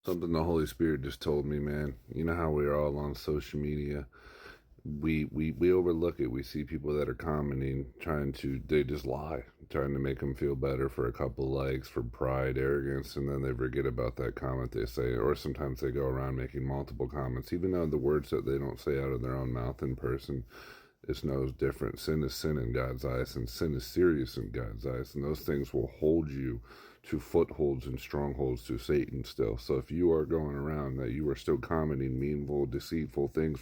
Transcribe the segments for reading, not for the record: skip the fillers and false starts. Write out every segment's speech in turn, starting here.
Something the Holy Spirit just told me, man. You know how we're all on social media. We overlook it. We see people that are commenting, they just lie, trying to make them feel better for a couple likes, for pride, arrogance, and then they forget about that comment they say. Or sometimes they go around making multiple comments, even though the words that they don't say out of their own mouth in person, it's no different. Sin is sin in God's eyes, and sin is serious in God's eyes, and those things will hold you to footholds and strongholds to Satan still. So if you are going around that you are still commenting meanful, deceitful things,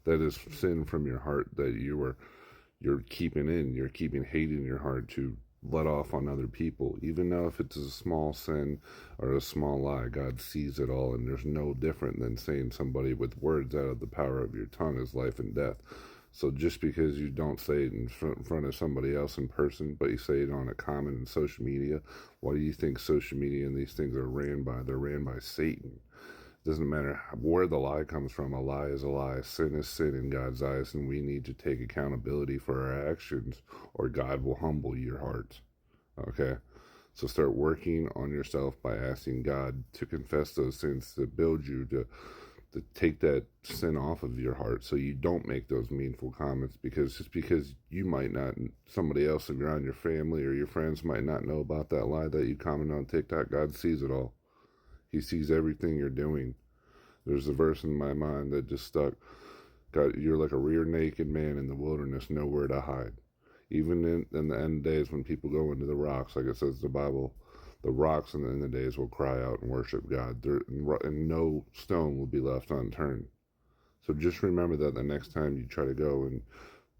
that is sin from your heart that you're keeping in, you're keeping hate in your heart to let off on other people. Even though if it's a small sin or a small lie, God sees it all, and there's no different than saying somebody with words out of the power of your tongue is life and death. So just because you don't say it in front of somebody else in person, but you say it on a comment in social media, why do you think social media and these things are ran by? They're ran by Satan. It doesn't matter where the lie comes from. A lie is a lie. Sin is sin in God's eyes, and we need to take accountability for our actions, or God will humble your heart. Okay? So start working on yourself by asking God to confess those sins, to build you, to take that sin off of your heart so you don't make those meaningful comments, because just because you might not, somebody else around your family or your friends might not know about that lie that you comment on TikTok, God sees it all. He sees everything you're doing. There's a verse in my mind that just stuck. God, you're like a rear naked man in the wilderness, nowhere to hide. Even in the end days when people go into the rocks, like it says in the Bible, the rocks in the end of days will cry out and worship God, and no stone will be left unturned. So just remember that the next time you try to go and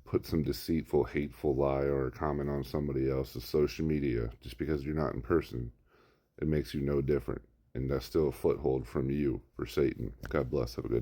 put some deceitful, hateful lie or a comment on somebody else's social media, just because you're not in person, it makes you no different. And that's still a foothold from you for Satan. God bless. Have a good